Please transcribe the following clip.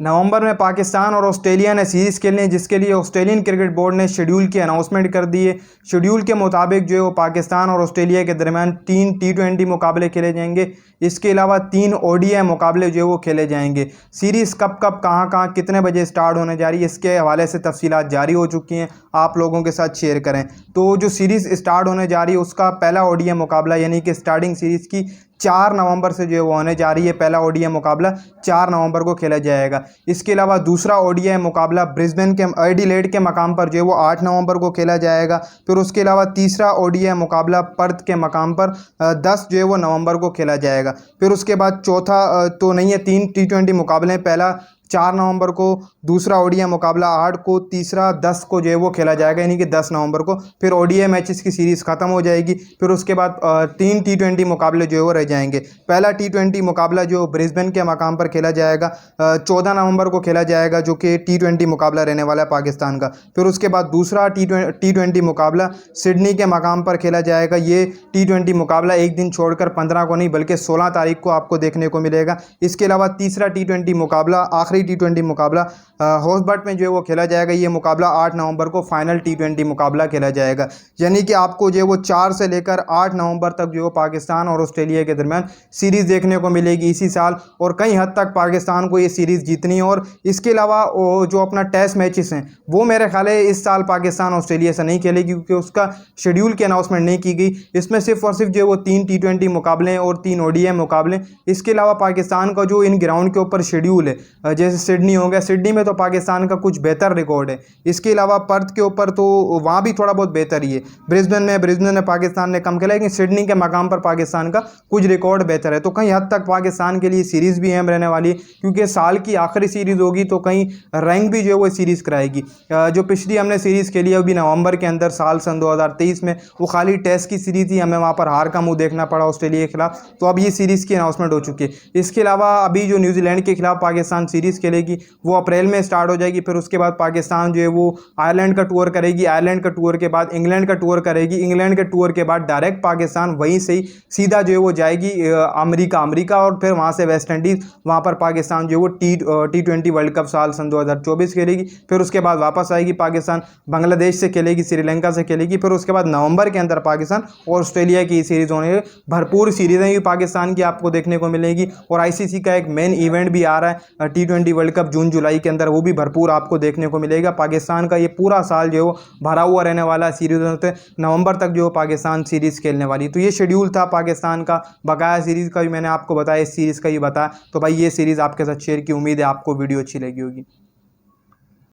नवंबर में पाकिस्तान और ऑस्ट्रेलिया ने सीरीज़ खेलनी है, जिसके लिए ऑस्ट्रेलियन क्रिकेट बोर्ड ने शेड्यूल की अनाउंसमेंट कर दी है। शेड्यूल के मुताबिक जो है वो पाकिस्तान और ऑस्ट्रेलिया के दरमियान 3 T20 मुकाबले खेले जाएंगे। इसके अलावा 3 ODI मुकाबले जो है वो खेले जाएंगे। सीरीज़ कब कब कहाँ कहाँ कितने बजे स्टार्ट होने जा रही है, इसके हवाले से तफसीलात जारी हो चुकी हैं, आप लोगों के साथ शेयर करें। तो जो सीरीज़ स्टार्ट होने जा रही है उसका पहला ODI मुकाबला यानी कि स्टार्टिंग सीरीज़ की 4 नवंबर से जो है वो होने जा रही है। पहला ODI मुकाबला 4 नवंबर को खेला जाएगा। इसके अलावा दूसरा ODI मुकाबला ब्रिस्बेन के एडिलेड के मकाम पर जो है वो 8 नवंबर को खेला जाएगा। फिर उसके अलावा तीसरा ODI मुकाबला पर्थ के मकाम पर 10 जो है वो नवंबर को खेला जाएगा। फिर उसके बाद चौथा तो नहीं है, 3 T20 मुकाबले हैं। पहला 4 नवंबर को, दूसरा ODI मुकाबला 8 को, तीसरा 10 को जो है वो खेला जाएगा यानी कि 10 नवंबर को। फिर ODI मैचेस की सीरीज़ ख़त्म हो जाएगी। फिर उसके बाद 3 T20 मुकाबले जो है वो रह जाएंगे। पहला T20 मुकाबला जो ब्रिस्बेन के मकाम पर खेला जाएगा 14 नवंबर को खेला जाएगा, जो कि T20 मुकाबला रहने वाला है पाकिस्तान का। फिर उसके बाद दूसरा T20 मुकाबला सिडनी के मकाम पर खेला जाएगा। ये T20 मुकाबला एक दिन छोड़कर 15 को नहीं बल्कि 16 तारीख को आपको देखने को मिलेगा। इसके अलावा तीसरा T20 मुकाबला, आखिरी T20 मुकाबला होस्टबर्ट में जो है वो खेला जाएगा। ये मुकाबला 8 नवंबर को फाइनल T20 मुकाबला खेला जाएगा। यानी कि आपको जो है वो 4 से लेकर 8 नवंबर तक जो है पाकिस्तान और ऑस्ट्रेलिया के दरमियान सीरीज़ देखने को मिलेगी इसी साल, और कई हद तक पाकिस्तान को ये सीरीज़ जीतनी है। और इसके अलावा जो अपना टेस्ट मैचेस हैं वो मेरे ख्याल है इस साल पाकिस्तान ऑस्ट्रेलिया से नहीं खेलेगी, क्योंकि उसका शेड्यूल की अनाउंसमेंट नहीं की गई। इसमें सिर्फ और सिर्फ जो है वो 3 T20 मुकाबले हैं और 3 ODI मुकाबले। इसके अलावा पाकिस्तान का जो इन ग्राउंड के ऊपर शेड्यूल है, जैसे सिडनी हो गया, सिडनी में तो पाकिस्तान का कुछ बेहतर रिकॉर्ड है। इसके अलावा पर्थ के ऊपर तो वहाँ भी थोड़ा बहुत बेहतर ही है। ब्रिस्बेन में पाकिस्तान ने कम खेला, लेकिन सिडनी के मकाम पर पाकिस्तान का कुछ रिकॉर्ड बेहतर है। तो कहीं हद तक पाकिस्तान के लिए सीरीज़ भी अहम रहने वाली है, क्योंकि साल की आखिरी सीरीज़ होगी तो कहीं रैंक भी जो है वो सीरीज़ कराएगी। जो पिछली हमने सीरीज़ खेली है अभी नवंबर के अंदर साल सन 2023 में, वो खाली टेस्ट की सीरीज़ थी, हमें वहाँ पर हार का मुँह देखना पड़ा ऑस्ट्रेलिया के खिलाफ। तो अब ये सीरीज़ की अनाउंसमेंट हो चुकी है। इसके अलावा अभी जो न्यूजीलैंड के खिलाफ पाकिस्तान सीरीज़ खेलेगी वो अप्रैल में स्टार्ट हो जाएगी। फिर उसके बाद पाकिस्तान जो है वो आयरलैंड का टूर करेगी, आयरलैंड का टूर के बाद इंग्लैंड का टूर करेगी, इंग्लैंड के टूर के बाद डायरेक्ट पाकिस्तान वहीं से ही सीधा जो है वो जाएगी अमेरिका, और फिर वहाँ से वेस्ट इंडीज़, वहाँ पर पाकिस्तान जो है वो T20 वर्ल्ड कप साल सन 2024 खेलेगी। फिर उसके बाद वापस आएगी पाकिस्तान, बांग्लादेश से खेलेगी, श्रीलंका से खेलेगी। फिर उसके बाद नवंबर के अंदर पाकिस्तान और ऑस्ट्रेलिया की सीरीज़ होने, भरपूर सीरीज़ें भी पाकिस्तान की आपको देखने को मिलेगी। और ICC का एक मेन इवेंट भी आ रहा है T20 वर्ल्ड कप जून जुलाई के अंदर, वो भी भरपूर आपको देखने को मिलेगा। पाकिस्तान का ये पूरा साल जो है वो भरा हुआ रहने वाला सीरीज़ से नवंबर तक जो पाकिस्तान सीरीज़ खेलने वाली। तो ये शेड्यूल था पाकिस्तान का। बकाया सीरीज़ का भी मैंने आपको बताया, इस सीरीज़ का ही बताया। तो भाई ये सीरीज़ आपके साथ शेयर की, उम्मीद है आपको वीडियो अच्छी लगी होगी।